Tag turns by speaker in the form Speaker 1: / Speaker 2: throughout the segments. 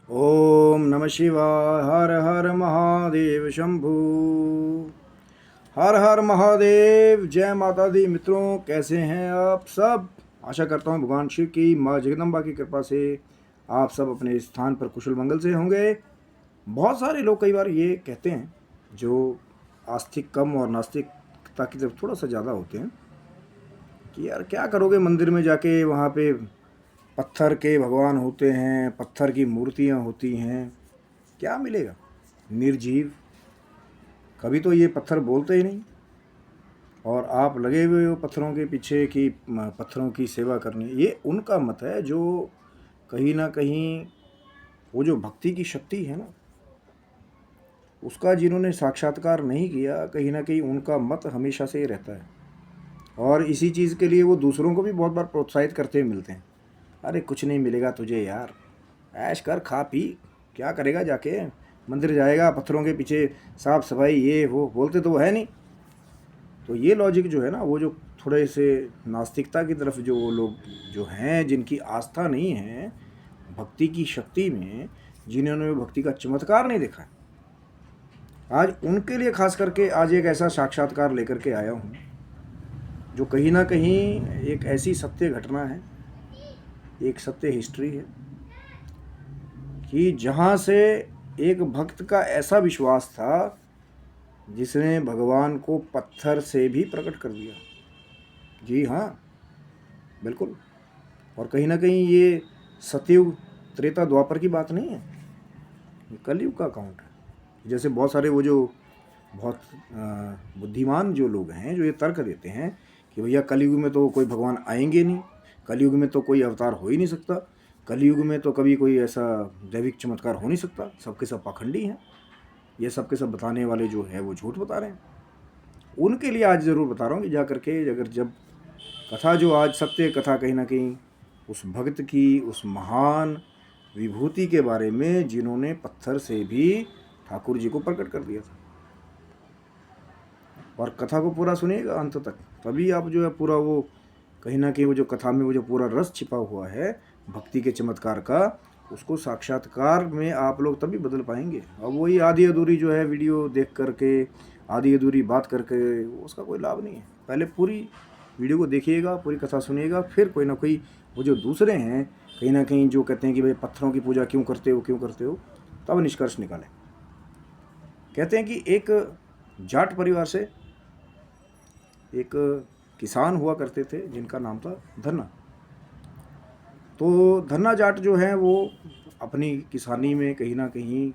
Speaker 1: ओम नमः शिवाय। हर हर महादेव शंभू। हर हर महादेव। जय माता दी मित्रों, कैसे हैं आप सब। आशा करता हूँ भगवान शिव की, माँ जगदम्बा की कृपा से आप सब अपने स्थान पर कुशल मंगल से होंगे। बहुत सारे लोग कई बार ये कहते हैं, जो आस्तिक कम और नास्तिकता की तरफ थोड़ा सा ज़्यादा होते हैं, कि यार क्या करोगे मंदिर में जाके, वहाँ पे पत्थर के भगवान होते हैं, पत्थर की मूर्तियाँ होती हैं, क्या मिलेगा। निर्जीव, कभी तो ये पत्थर बोलते ही नहीं, और आप लगे हुए हो पत्थरों के पीछे कि पत्थरों की सेवा करनी। ये उनका मत है जो कहीं ना कहीं वो जो भक्ति की शक्ति है ना, उसका जिन्होंने साक्षात्कार नहीं किया, कहीं ना कहीं उनका मत हमेशा से ही रहता है। और इसी चीज़ के लिए वो दूसरों को भी बहुत बार प्रोत्साहित करते हुए मिलते हैं। अरे कुछ नहीं मिलेगा तुझे यार, ऐश कर, खा पी, क्या करेगा जाके, मंदिर जाएगा पत्थरों के पीछे, साफ सफाई ये वो, बोलते तो वो है नहीं। तो ये लॉजिक जो है ना, वो जो थोड़े से नास्तिकता की तरफ जो वो लोग जो हैं, जिनकी आस्था नहीं है भक्ति की शक्ति में, जिन्होंने भक्ति का चमत्कार नहीं देखा है, आज उनके लिए खास करके आज एक ऐसा साक्षात्कार लेकर के आया हूँ, जो कहीं ना कहीं एक ऐसी सत्य घटना है, एक सत्य हिस्ट्री है, कि जहाँ से एक भक्त का ऐसा विश्वास था जिसने भगवान को पत्थर से भी प्रकट कर दिया। जी हाँ, बिल्कुल। और कहीं ना कहीं ये सतयुग त्रेता द्वापर की बात नहीं है, ये कलयुग का अकाउंट है। जैसे बहुत सारे वो जो बहुत बुद्धिमान जो लोग हैं, जो ये तर्क देते हैं कि भैया कलयुग में तो कोई भगवान आएंगे नहीं, कलयुग में तो कोई अवतार हो ही नहीं सकता, कलयुग में तो कभी कोई ऐसा दैविक चमत्कार हो नहीं सकता, सबके सब पाखंडी हैं, ये सबके सब बताने वाले जो है वो झूठ बता रहे हैं। उनके लिए आज ज़रूर बता रहा हूँ कि जा करके अगर जब कथा जो आज सत्य कथा कहीं ना कहीं उस भक्त की, उस महान विभूति के बारे में जिन्होंने पत्थर से भी ठाकुर जी को प्रकट कर दिया था। और कथा को पूरा सुनिएगा अंत तक, तभी आप जो है पूरा वो कहीं ना कहीं वो जो कथा में वो जो पूरा रस छिपा हुआ है भक्ति के चमत्कार का, उसको साक्षात्कार में आप लोग तभी बदल पाएंगे। अब वही आधी अधूरी जो है वीडियो देख करके, आधी अधूरी बात करके, उसका कोई लाभ नहीं है। पहले पूरी वीडियो को देखिएगा, पूरी कथा सुनिएगा, फिर कोई ना कोई वो जो दूसरे हैं कहीं ना कहीं जो कहते हैं कि भाई पत्थरों की पूजा क्यों करते हो, क्यों करते हो, तब निष्कर्ष निकालें। कहते हैं कि एक जाट परिवार से एक किसान हुआ करते थे जिनका नाम था धन्ना। तो धन्ना जाट जो हैं वो अपनी किसानी में कहीं ना कहीं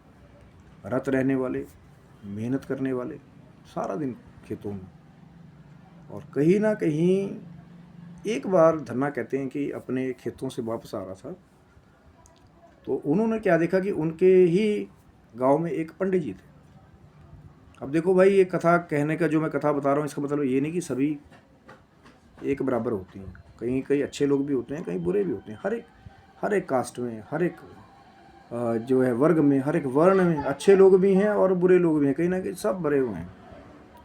Speaker 1: रत रहने वाले, मेहनत करने वाले, सारा दिन खेतों में। और कहीं ना कहीं एक बार धन्ना कहते हैं कि अपने खेतों से वापस आ रहा था, तो उन्होंने क्या देखा कि उनके ही गांव में एक पंडित जी थे। अब देखो भाई, ये कथा कहने का जो मैं कथा बता रहा हूँ, इसका मतलब ये नहीं कि सभी एक बराबर होती हैं, कहीं कहीं अच्छे लोग भी होते हैं, कहीं बुरे भी होते हैं। हर एक कास्ट में, हर एक जो है वर्ग में, हर एक वर्ण में अच्छे लोग भी हैं और बुरे लोग भी हैं, कहीं ना कहीं सब भरे हुए हैं।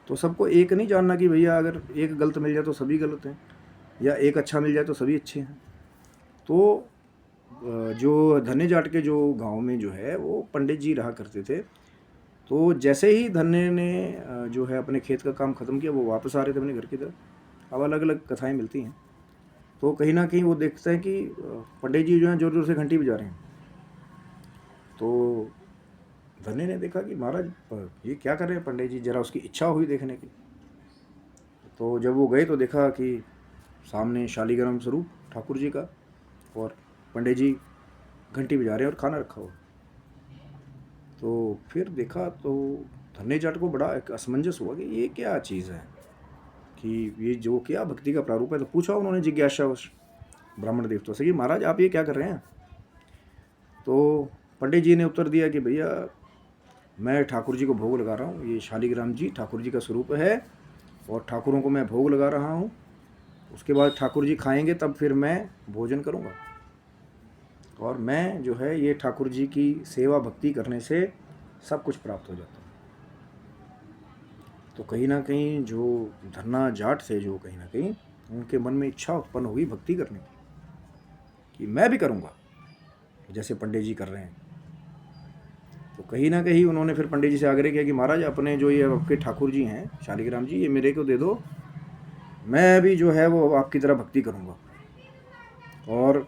Speaker 1: तो सबको एक नहीं जानना कि भैया अगर एक गलत मिल जाए तो सभी गलत हैं, या एक अच्छा मिल जाए तो सभी अच्छे हैं। तो जो धन्य जाट के जो गांव में जो है वो पंडित जी रहा करते थे। तो जैसे ही धन्य ने जो है अपने खेत का काम ख़त्म किया, वो वापस आ रहे थे अपने घर की तरफ। अब अलग अलग कथाएं मिलती हैं, तो कहीं ना कहीं वो देखते हैं कि पंडित जी जो हैं जोर जोर से घंटी बजा रहे हैं। तो धन्य ने देखा कि महाराज ये क्या कर रहे हैं पंडित जी, जरा उसकी इच्छा हुई देखने की। तो जब वो गए तो देखा कि सामने शालीग्राम स्वरूप ठाकुर जी का, और पंडित जी घंटी बजा रहे हैं और खाना रखा हुआ। तो फिर देखा तो धन्य जाट को बड़ा एक असमंजस हुआ कि ये क्या चीज़ है, कि ये जो क्या भक्ति का प्रारूप है। तो पूछा उन्होंने जिज्ञासावश ब्राह्मण देवता से कि महाराज आप ये क्या कर रहे हैं। तो पंडित जी ने उत्तर दिया कि भैया मैं ठाकुर जी को भोग लगा रहा हूँ, ये शालीग्राम जी ठाकुर जी का स्वरूप है, और ठाकुरों को मैं भोग लगा रहा हूँ। उसके बाद ठाकुर जी खाएंगे तब फिर मैं भोजन करूँगा, और मैं जो है ये ठाकुर जी की सेवा भक्ति करने से सब कुछ प्राप्त हो जाता है। तो कहीं ना कहीं जो धन्ना जाट थे, जो कहीं ना कहीं उनके मन में इच्छा उत्पन्न हुई भक्ति करने की, कि मैं भी करूँगा जैसे पंडित जी कर रहे हैं। तो कहीं ना कहीं उन्होंने फिर पंडित जी से आग्रह किया कि महाराज अपने जो ये आपके ठाकुर जी हैं शालिग्राम जी, ये मेरे को दे दो, मैं भी जो है वो आपकी तरह भक्ति करूँगा। और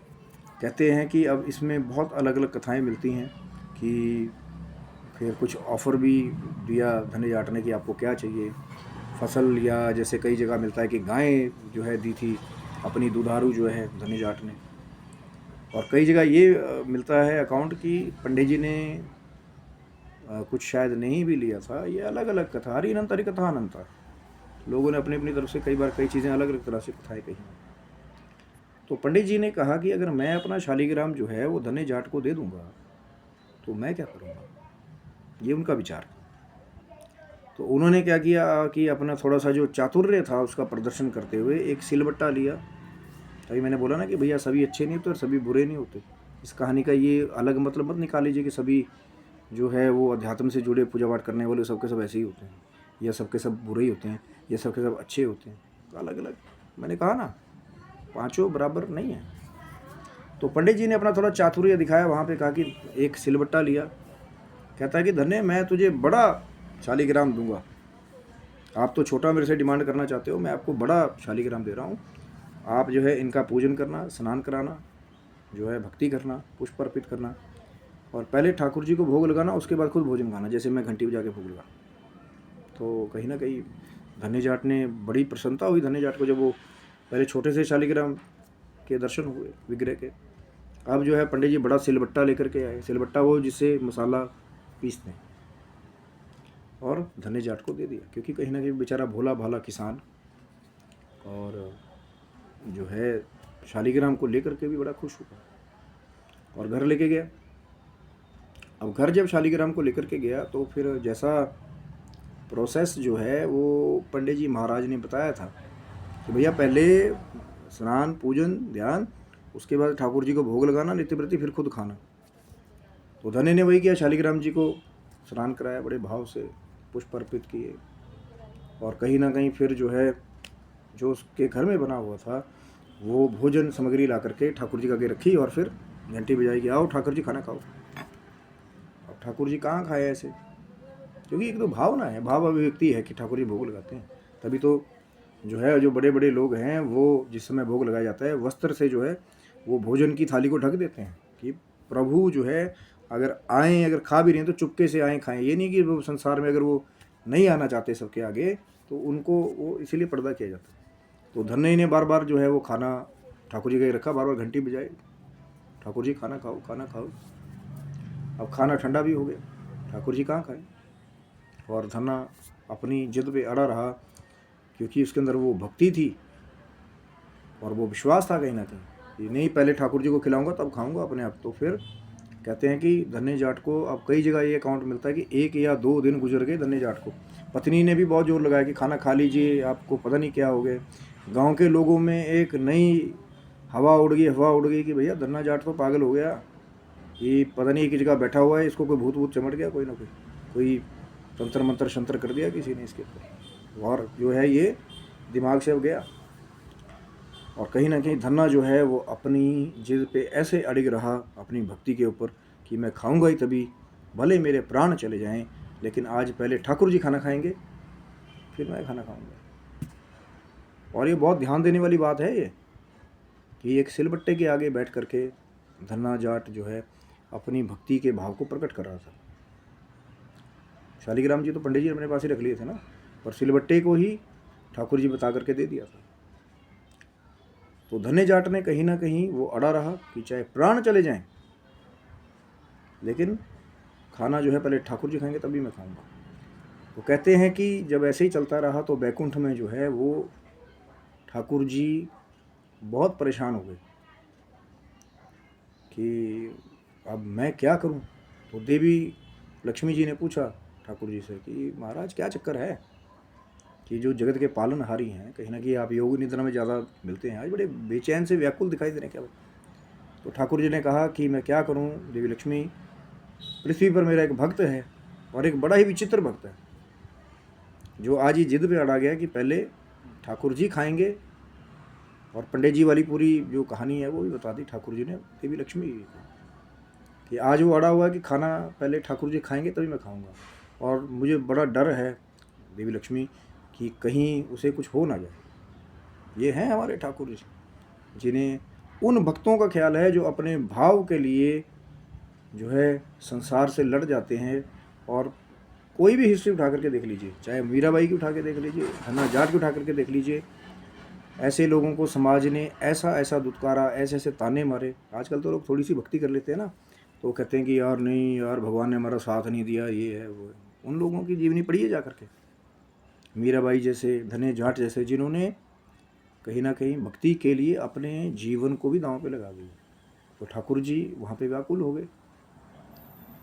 Speaker 1: कहते हैं कि अब इसमें बहुत अलग अलग कथाएं मिलती हैं कि फिर कुछ ऑफ़र भी दिया धन्य जाट ने कि आपको क्या चाहिए, फसल, या जैसे कई जगह मिलता है कि गायें जो है दी थी अपनी दुधारू जो है धन्य जाट ने। और कई जगह ये मिलता है अकाउंट कि पंडित जी ने कुछ शायद नहीं भी लिया था। ये अलग अलग कथा, हरी अनंत हरी कथा अनंत, लोगों ने अपनी अपनी तरफ से कई बार कई चीज़ें अलग अलग तरह से कथाएँ कही। तो पंडित जी ने कहा कि अगर मैं अपना शालिग्राम जो है वो धन्य जाट को दे दूंगा तो मैं क्या करूँगा, ये उनका विचार। तो उन्होंने क्या किया कि अपना थोड़ा सा जो चातुर्य था उसका प्रदर्शन करते हुए एक सिलबट्टा लिया। तभी मैंने बोला ना कि भैया सभी अच्छे नहीं होते और सभी बुरे नहीं होते। इस कहानी का ये अलग मतलब मत निकाल लीजिए कि सभी जो है वो अध्यात्म से जुड़े पूजा पाठ करने वाले सबके सब ऐसे ही होते हैं, या सबके सब बुरे ही होते हैं, या सबके सब अच्छे होते हैं। तो अलग अलग, मैंने कहा ना, पांचों बराबर नहीं है। तो पंडित जी ने अपना थोड़ा चातुर्य दिखाया वहाँ पे, कहा कि एक सिलबट्टा लिया, कहता है कि धन्य मैं तुझे बड़ा शालिग्राम दूंगा, आप तो छोटा मेरे से डिमांड करना चाहते हो, मैं आपको बड़ा शालिग्राम दे रहा हूँ। आप जो है इनका पूजन करना, स्नान कराना, जो है भक्ति करना, पुष्प अर्पित करना, और पहले ठाकुर जी को भोग लगाना, उसके बाद खुद भोजन खाना, जैसे मैं घंटी बजा के भोग लगा। तो कहीं ना कहीं धन्य जाट ने बड़ी प्रसन्नता हुई धन्य जाट को, जब वो पहले छोटे से शालिग्राम के दर्शन हुए विग्रह के। अब जो है पंडित जी बड़ा सिलबट्टा लेकर के आए, सिलबट्टा वो जिससे मसाला पीसते हैं, और धन्य जाट को दे दिया, क्योंकि कहीं ना कहीं बेचारा भोला भाला किसान, और जो है शालिग्राम को लेकर के भी बड़ा खुश हुआ और घर लेके गया। अब घर जब शालिग्राम को लेकर के गया तो फिर जैसा प्रोसेस जो है वो पंडित जी महाराज ने बताया था कि भैया पहले स्नान पूजन ध्यान, उसके बाद ठाकुर जी को भोग लगाना नित्यव्रती, फिर खुद खाना। तो धन्य ने वही किया, शालिग्राम जी को स्नान कराया, बड़े भाव से पुष्प अर्पित किए, और कहीं ना कहीं फिर जो है जो उसके घर में बना हुआ था वो भोजन सामग्री ला करके ठाकुर जी के आगे रखी, और फिर घंटी बजाई कि आओ ठाकुर जी खाना खाओ। अब ठाकुर जी कहाँ खाए ऐसे, क्योंकि एक तो भावना है, भाव अभिव्यक्ति है कि ठाकुर जी भोग लगाते हैं। तभी तो जो है जो बड़े बड़े लोग हैं वो जिस समय भोग लगाया जाता है वस्त्र से जो है वो भोजन की थाली को ढक देते हैं कि प्रभु जो है अगर आएँ, अगर खा भी रहे हैं तो चुपके से आएँ खाएँ। ये नहीं कि वो संसार में अगर वो नहीं आना चाहते सबके आगे तो उनको वो इसीलिए पर्दा किया जाता है। तो धन्य ने बार बार जो है वो खाना ठाकुर जी का रखा, बार बार घंटी बजाई, ठाकुर जी खाना खाओ खाना खाओ। अब खाना ठंडा भी हो गया, ठाकुर जी कहाँ खाए, और धन्ना अपनी जिद पे अड़ा रहा, क्योंकि उसके अंदर वो भक्ति थी और वो विश्वास था कहीं ना कहीं कि नहीं पहले ठाकुर जी को खिलाऊंगा तब खाऊंगा अपने आप। तो फिर कहते हैं कि धन्य जाट को अब कई जगह ये अकाउंट मिलता है कि 1 या 2 दिन गुजर गए धन्य जाट को। पत्नी ने भी बहुत जोर लगाया कि खाना खा लीजिए, आपको पता नहीं क्या हो गए। गाँव के लोगों में एक नई हवा उड़ गई कि भैया धन्ना जाट तो पागल हो गया, ये पता नहीं एक जगह बैठा हुआ है, इसको कोई भूत भूत चमट गया, कोई ना कोई तंत्र मंत्र शंत्र कर दिया किसी ने इसके ऊपर, और जो है ये दिमाग से अब गया। और कहीं ना कहीं धन्ना जो है वो अपनी जिद पे ऐसे अड़िग रहा अपनी भक्ति के ऊपर कि मैं खाऊंगा ही तभी, भले मेरे प्राण चले जाएं, लेकिन आज पहले ठाकुर जी खाना खाएंगे फिर मैं खाना खाऊंगा। और ये बहुत ध्यान देने वाली बात है ये, कि एक सिलबट्टे के आगे बैठ करके धन्ना जाट जो है अपनी भक्ति के भाव को प्रकट कर रहा था। शालिग्राम जी तो पंडित जी अपने पास ही रख लिए थे ना, पर सिलबट्टे को ही ठाकुर जी बता करके दे दिया था। तो धन्य जाट ने कहीं ना कहीं वो अड़ा रहा कि चाहे प्राण चले जाएं, लेकिन खाना जो है पहले ठाकुर जी खाएंगे तभी मैं खाऊंगा। तो कहते हैं कि जब ऐसे ही चलता रहा तो बैकुंठ में जो है वो ठाकुर जी बहुत परेशान हो गए कि अब मैं क्या करूं। तो देवी लक्ष्मी जी ने पूछा ठाकुर जी से कि महाराज क्या चक्कर है, कि जो जगत के पालनहारी हैं, कहीं ना कहीं आप योग निद्रा में ज़्यादा मिलते हैं, आज बड़े बेचैन से व्याकुल दिखाई दे रहे हैं क्या। तो ठाकुर जी ने कहा कि मैं क्या करूं देवी लक्ष्मी, पृथ्वी पर मेरा एक भक्त है, और एक बड़ा ही विचित्र भक्त है, जो आज ही जिद पे अड़ा गया कि पहले ठाकुर जी खाएंगे। और पंडित जी वाली पूरी जो कहानी है वो भी बता दी ठाकुर जी ने देवी लक्ष्मी जी को कि आज वो अड़ा हुआ है कि खाना पहले ठाकुर जी खाएंगे तभी मैं खाऊंगा, और मुझे बड़ा डर है देवी लक्ष्मी कि कहीं उसे कुछ हो ना जाए। ये हैं हमारे ठाकुर जी, जिन्हें उन भक्तों का ख्याल है जो अपने भाव के लिए जो है संसार से लड़ जाते हैं। और कोई भी हिस्ट्री उठा करके देख लीजिए, चाहे मीराबाई की उठा के देख लीजिए, धन्ना जाट की उठा करके देख लीजिए, ऐसे लोगों को समाज ने ऐसा ऐसा दुत्कारा, ऐसे ऐसे ताने मारे। आजकल तो लोग थोड़ी सी भक्ति कर लेते हैं ना, तो वो कहते हैं कि यार नहीं यार, भगवान ने हमारा साथ नहीं दिया, ये है वो है। उन लोगों की जीवनी पढ़िए जा करके, मीराबाई जैसे, धन्य जाट जैसे, जिन्होंने कहीं ना कहीं भक्ति के लिए अपने जीवन को भी दांव पे लगा दिया। तो ठाकुर जी वहाँ पे व्याकुल हो गए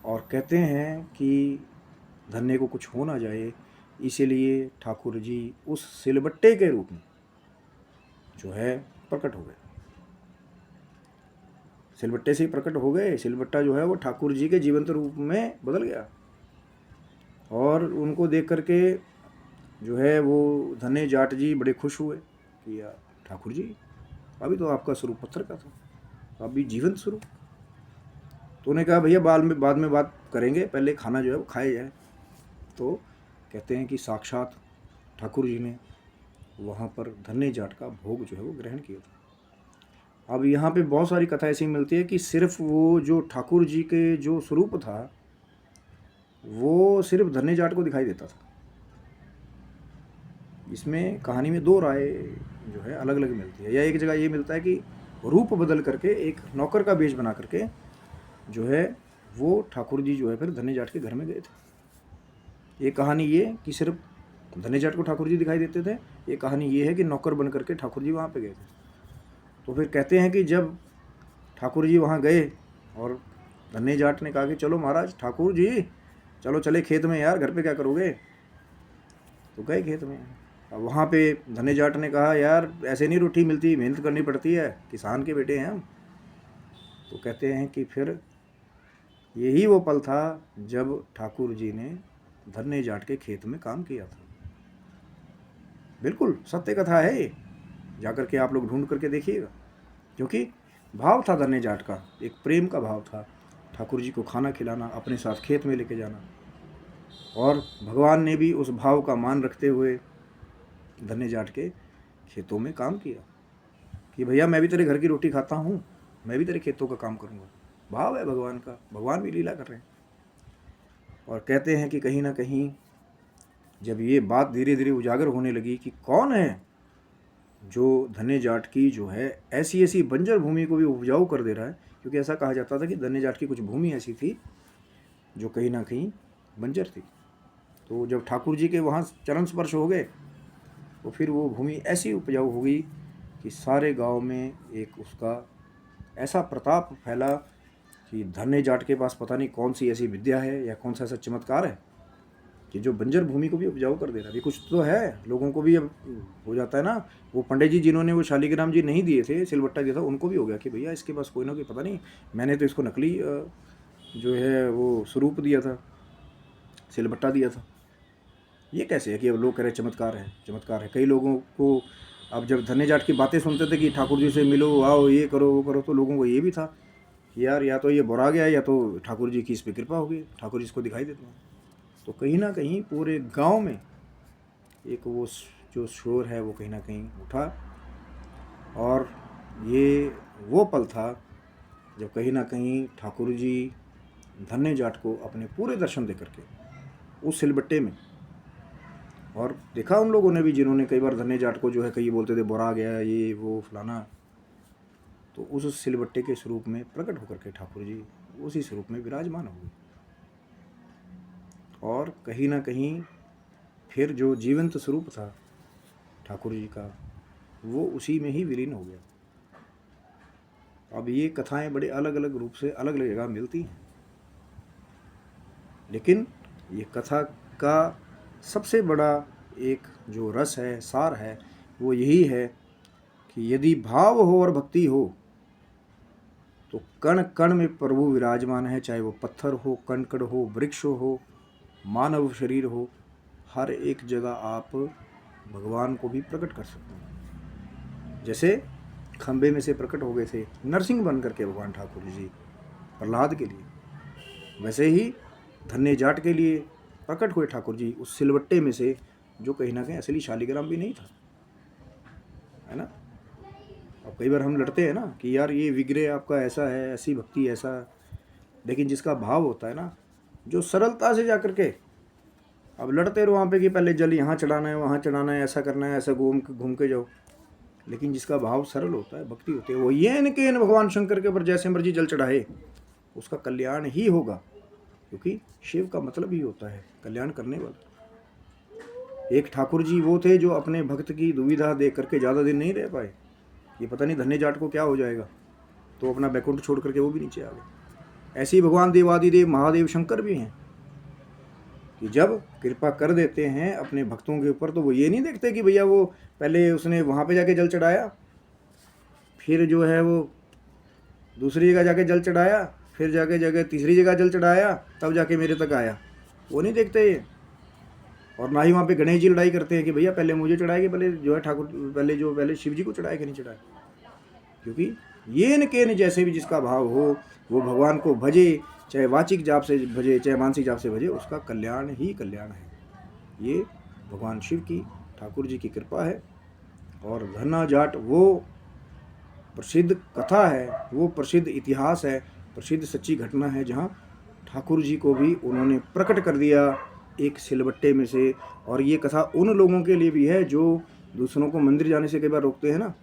Speaker 1: और कहते हैं कि धन्य को कुछ हो ना जाए, इसीलिए ठाकुर जी उस सिलबट्टे के रूप में जो है प्रकट हो गए। सिलबट्टे से ही प्रकट हो गए। सिलबट्टा जो है वो ठाकुर जी के जीवंत रूप में बदल गया, और उनको देख करके जो है वो धन्य जाट जी बड़े खुश हुए कि यार ठाकुर जी, अभी तो आपका स्वरूप पत्थर का था, अभी जीवंत स्वरूप। तो उन्होंने कहा भैया बाद में बात करेंगे, पहले खाना जो है वो खाया जाए। तो कहते हैं कि साक्षात ठाकुर जी ने वहाँ पर धन्य जाट का भोग जो है वो ग्रहण किया था। अब यहाँ पे बहुत सारी कथा ऐसी मिलती है कि सिर्फ वो जो ठाकुर जी के जो स्वरूप था वो सिर्फ धन्य जाट को दिखाई देता था। इसमें कहानी में दो राय जो है अलग अलग मिलती है। या एक जगह ये मिलता है कि रूप बदल करके एक नौकर का वेश बना करके जो है वो ठाकुर जी जो है फिर धन्य जाट के घर में गए थे। एक कहानी ये कि सिर्फ धन्य जाट को ठाकुर जी दिखाई देते थे, एक कहानी ये है कि नौकर बन करके ठाकुर जी वहाँ पे गए थे। तो फिर कहते हैं कि जब ठाकुर जी वहाँ गए और धन्य जाट ने कहा कि चलो महाराज ठाकुर जी चलो चले खेत में, यार घर पे क्या करोगे। तो गए खेत में। अब वहाँ पे धन्य जाट ने कहा यार ऐसे नहीं रोटी मिलती, मेहनत करनी पड़ती है, किसान के बेटे हैं हम। तो कहते हैं कि फिर यही वो पल था जब ठाकुर जी ने धन्य जाट के खेत में काम किया था। बिल्कुल सत्य कथा है ये, जाकर के आप लोग ढूंढ करके देखिएगा। क्योंकि भाव था धन्य जाट का, एक प्रेम का भाव था, ठाकुर जी को खाना खिलाना, अपने साथ खेत में लेके जाना। और भगवान ने भी उस भाव का मान रखते हुए धन्य जाट के खेतों में काम किया कि भैया मैं भी तेरे घर की रोटी खाता हूँ, मैं भी तेरे खेतों का काम करूँगा। भाव है भगवान का, भगवान भी लीला कर रहे हैं। और कहते हैं कि कहीं ना कहीं जब ये बात धीरे धीरे उजागर होने लगी कि कौन है जो धन्य जाट की जो है ऐसी ऐसी बंजर भूमि को भी उपजाऊ कर दे रहा है। क्योंकि ऐसा कहा जाता था कि धन्य जाट की कुछ भूमि ऐसी थी जो कहीं ना कहीं बंजर थी। तो जब ठाकुर जी के वहाँ चरण स्पर्श हो गए तो फिर वो भूमि ऐसी उपजाऊ हो गई कि सारे गांव में एक उसका ऐसा प्रताप फैला कि धन्य जाट के पास पता नहीं कौन सी ऐसी विद्या है या कौन सा ऐसा चमत्कार है कि जो बंजर भूमि को भी उपजाऊ कर दे रहा है। अभी कुछ तो है, लोगों को भी अब हो जाता है ना। वो पंडित जी जिन्होंने वो शालिग्राम जी नहीं दिए थे, सिलबट्टा दिया था, उनको भी हो गया कि भैया इसके पास कोई ना कोई, पता नहीं मैंने तो इसको नकली जो है वो स्वरूप दिया था, सिलबट्टा दिया था, ये कैसे है कि अब लोग कह रहे चमत्कार है चमत्कार है। कई लोगों को अब जब धन्य जाट की बातें सुनते थे कि ठाकुर जी से मिलो, आओ, ये करो वो करो, तो लोगों को ये भी था कि यार या तो ये बुरा गया या तो ठाकुर जी की इस पर कृपा होगी, ठाकुर जी इसको दिखाई देते हैं। तो कहीं ना कहीं पूरे गांव में एक वो जो शोर है वो कहीं ना कहीं उठा। और ये वो पल था जब कहीं ना कहीं ठाकुर जी धन्य जाट को अपने पूरे दर्शन दे करके उस सिलबट्टे में, और देखा उन लोगों ने भी जिन्होंने कई बार धन्य जाट को जो है कई बोलते थे बुरा गया ये वो फलाना, तो उस सिलबट्टे के स्वरूप में प्रकट होकर के ठाकुर जी उसी स्वरूप में विराजमान हो गए। और कहीं ना कहीं फिर जो जीवंत स्वरूप था ठाकुर जी का वो उसी में ही विलीन हो गया। अब ये कथाएं बड़े अलग अलग रूप से अलग अलग जगह मिलती हैं, लेकिन ये कथा का सबसे बड़ा एक जो रस है, सार है, वो यही है कि यदि भाव हो और भक्ति हो तो कण कण में प्रभु विराजमान है। चाहे वो पत्थर हो, कंकड़ हो, वृक्ष हो, मानव शरीर हो, हर एक जगह आप भगवान को भी प्रकट कर सकते हैं। जैसे खंबे में से प्रकट हो गए थे नरसिंह बन करके भगवान ठाकुर जी प्रहलाद के लिए, वैसे ही धन्य जाट के लिए प्रकट हुए ठाकुर जी उस सिलवट्टे में से, जो कहीं ना कहीं असली शालिग्राम भी नहीं था, है ना। अब कई बार हम लड़ते हैं ना कि यार ये विग्रह आपका ऐसा है, ऐसी भक्ति ऐसा, लेकिन जिसका भाव होता है ना, जो सरलता से जाकर के, अब लड़ते रहो वहाँ पे कि पहले जल यहाँ चढ़ाना है, वहाँ चढ़ाना है, ऐसा करना है, ऐसा घूम के जाओ, लेकिन जिसका भाव सरल होता है, भक्ति होती है, वो ये न कि भगवान शंकर के ऊपर जैसे मर्जी जल चढ़ाए, उसका कल्याण ही होगा, क्योंकि शिव का मतलब ही होता है कल्याण करने वाला। एक ठाकुर जी वो थे जो अपने भक्त की दुविधा देख करके ज़्यादा दिन नहीं रह पाए, ये पता नहीं धन्य जाट को क्या हो जाएगा, तो अपना बैकुंठ छोड़ करके वो भी नीचे आ गए। ऐसे ही भगवान देवादिदेव महादेव शंकर भी हैं कि जब कृपा कर देते हैं अपने भक्तों के ऊपर, तो वो ये नहीं देखते कि भैया वो पहले उसने वहाँ पे जाके जल चढ़ाया, फिर जो है वो दूसरी जगह जाके जल चढ़ाया, फिर जाके तीसरी जगह जल चढ़ाया, तब जाके मेरे तक आया, वो नहीं देखते ये। और ना ही वहाँ पे गणेश जी लड़ाई करते हैं कि भैया पहले मुझे चढ़ाए कि पहले जो है ठाकुर पहले शिव जी को चढ़ाए कि नहीं चढ़ाए, क्योंकि ये न के न जैसे भी जिसका भाव हो, वो भगवान को भजे, चाहे वाचिक जाप से भजे चाहे मानसिक जाप से भजे, उसका कल्याण ही कल्याण है। ये भगवान शिव की, ठाकुर जी की कृपा है। और धन्ना जाट वो प्रसिद्ध कथा है, वो प्रसिद्ध इतिहास है, प्रसिद्ध सच्ची घटना है, जहाँ ठाकुर जी को भी उन्होंने प्रकट कर दिया एक सिलबट्टे में से। और ये कथा उन लोगों के लिए भी है जो दूसरों को मंदिर जाने से कई बार रोकते हैं ना,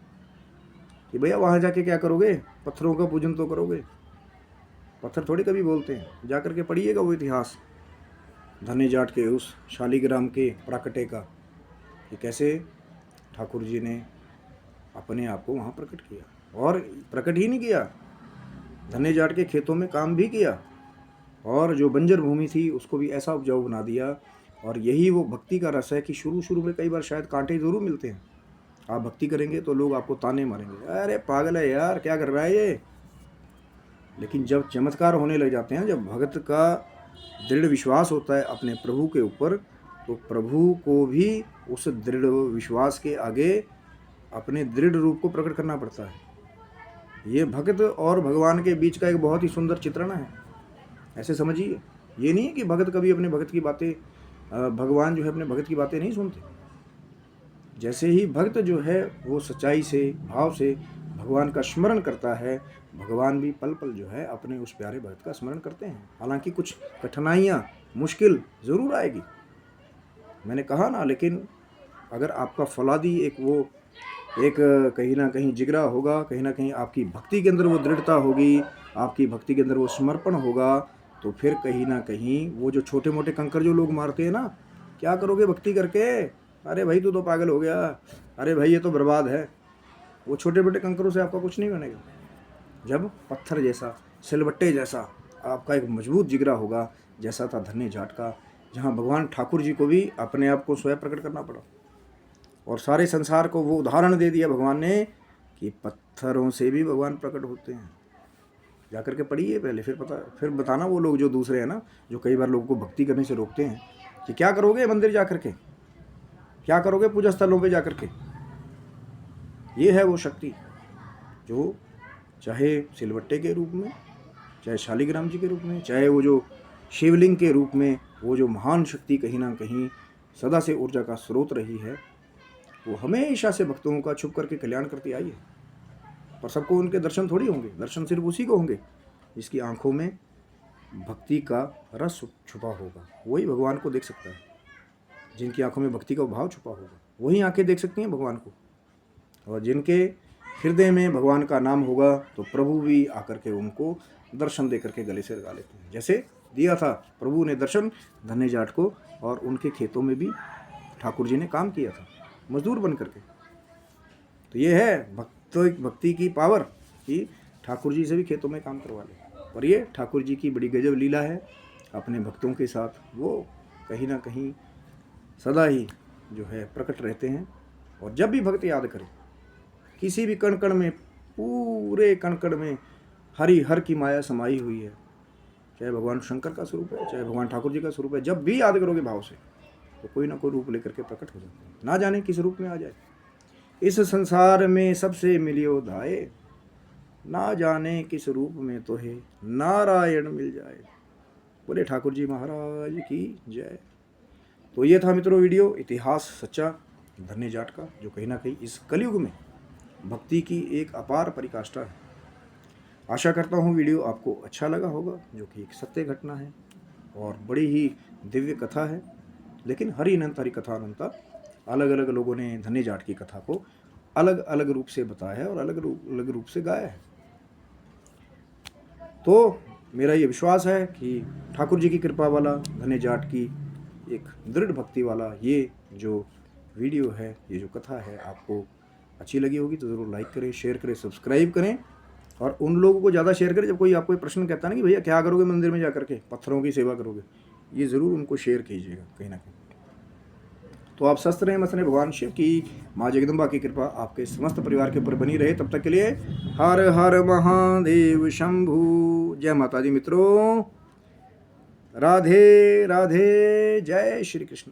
Speaker 1: कि भैया वहाँ जाके क्या करोगे, पत्थरों का पूजन तो करोगे, पत्थर थोड़ी कभी बोलते हैं। जा करके पढ़िएगा वो इतिहास धन्य जाट के उस शालिग्राम के प्राकट्य का, कि कैसे ठाकुर जी ने अपने आप को वहाँ प्रकट किया। और प्रकट ही नहीं किया, धन्य जाट के खेतों में काम भी किया, और जो बंजर भूमि थी उसको भी ऐसा उपजाऊ बना दिया। और यही वो भक्ति का रस है कि शुरू में कई बार शायद कांटे ज़रूर मिलते हैं, आप भक्ति करेंगे तो लोग आपको ताने मारेंगे, अरे पागल है यार, क्या कर रहा है ये। लेकिन जब चमत्कार होने लग जाते हैं, जब भगत का दृढ़ विश्वास होता है अपने प्रभु के ऊपर, तो प्रभु को भी उस दृढ़ विश्वास के आगे अपने दृढ़ रूप को प्रकट करना पड़ता है। ये भक्त और भगवान के बीच का एक बहुत ही सुंदर चित्रण है, ऐसे समझिए। ये नहीं है कि भगत कभी अपने भगत की बातें, भगवान जो है अपने भगत की बातें नहीं सुनते। जैसे ही भक्त जो है वो सच्चाई से, भाव से भगवान का स्मरण करता है, भगवान भी पल पल जो है अपने उस प्यारे भक्त का स्मरण करते हैं। हालांकि कुछ कठिनाइयाँ, मुश्किल ज़रूर आएगी, मैंने कहा ना, लेकिन अगर आपका फौलादी एक कहीं ना कहीं जिगरा होगा, कहीं ना कहीं आपकी भक्ति के अंदर वो दृढ़ता होगी, आपकी भक्ति के अंदर वो समर्पण होगा, तो फिर कहीं ना कहीं वो जो छोटे मोटे कंकर जो लोग मारते हैं ना, क्या करोगे भक्ति करके, अरे भाई तू तो पागल हो गया, अरे भाई ये तो बर्बाद है, वो छोटे मोटे कंकरों से आपका कुछ नहीं बनेगा। जब पत्थर जैसा, सिलबट्टे जैसा आपका एक मजबूत जिगरा होगा, जैसा था धन्य जाट का, जहाँ भगवान ठाकुर जी को भी अपने आप को स्वयं प्रकट करना पड़ा, और सारे संसार को वो उदाहरण दे दिया भगवान ने कि पत्थरों से भी भगवान प्रकट होते हैं। जाकर के पढ़िए पहले, फिर बताना वो लोग जो दूसरे हैं ना, जो कई बार लोगों को भक्ति करने से रोकते हैं कि क्या करोगे मंदिर जाकर के, क्या करोगे पूजा स्थलों पे जाकर के। ये है वो शक्ति जो चाहे सिलवट्टे के रूप में, चाहे शालिग्राम जी के रूप में, चाहे वो जो शिवलिंग के रूप में, वो जो महान शक्ति कहीं ना कहीं सदा से ऊर्जा का स्रोत रही है, वो हमेशा से भक्तों का छुप करके कल्याण करती आई है। पर सबको उनके दर्शन थोड़ी होंगे, दर्शन सिर्फ उसी को होंगे जिसकी आंखों में भक्ति का रस छुपा होगा, वही भगवान को देख सकता है। जिनकी आंखों में भक्ति का भाव छुपा होगा, वही आंखें देख सकती हैं भगवान को। और जिनके हृदय में भगवान का नाम होगा, तो प्रभु भी आकर के उनको दर्शन दे करके गले से लगा लेते हैं। जैसे दिया था प्रभु ने दर्शन धन्य जाट को, और उनके खेतों में भी ठाकुर जी ने काम किया था मजदूर बन करके। तो ये है भक्ति की पावर कि ठाकुर जी से भी खेतों में काम करवा ले। और ये ठाकुर जी की बड़ी गजब लीला है अपने भक्तों के साथ, वो कहीं ना कहीं सदा ही जो है प्रकट रहते हैं। और जब भी भक्त याद करे, किसी भी कण कण में, पूरे कण कण में हरि हर की माया समाई हुई है, चाहे भगवान शंकर का स्वरूप है, चाहे भगवान ठाकुर जी का स्वरूप है, जब भी याद करोगे भाव से, तो कोई ना कोई रूप लेकर के प्रकट हो जाते हैं, ना जाने किस रूप में आ जाए। इस संसार में सबसे मिलियो धाये, ना जाने किस रूप में तो है नारायण मिल जाए। बोले ठाकुर जी महाराज की जय। तो ये था मित्रों वीडियो इतिहास सच्चा धन्य जाट का, जो कहीं ना कहीं इस कलयुग में भक्ति की एक अपार परिकाष्ठा है। आशा करता हूँ वीडियो आपको अच्छा लगा होगा, जो कि एक सत्य घटना है और बड़ी ही दिव्य कथा है। लेकिन हरि अनंत हरि कथा अनंता, अलग अलग लोगों ने धन्य जाट की कथा को अलग अलग रूप से बताया है और अलग रूप से गाया है। तो मेरा ये विश्वास है कि ठाकुर जी की कृपा वाला, धन्य जाट की एक दृढ़ भक्ति वाला ये जो वीडियो है, ये जो कथा है, आपको अच्छी लगी होगी तो ज़रूर लाइक करें, शेयर करें, सब्सक्राइब करें। और उन लोगों को ज़्यादा शेयर करें जब कोई आपको प्रश्न कहता है ना कि भैया क्या करोगे मंदिर में जा करके, पत्थरों की सेवा करोगे, ये ज़रूर उनको शेयर कीजिएगा कहीं ना कहीं। तो आप स्वस्थ रहें, मस्त रहें, भगवान शिव की, माँ जगदम्बा की कृपा आपके समस्त परिवार के ऊपर बनी रहे। तब तक के लिए हर हर महादेव शंभू। जय माता दी मित्रों, राधे राधे, जय श्री कृष्ण।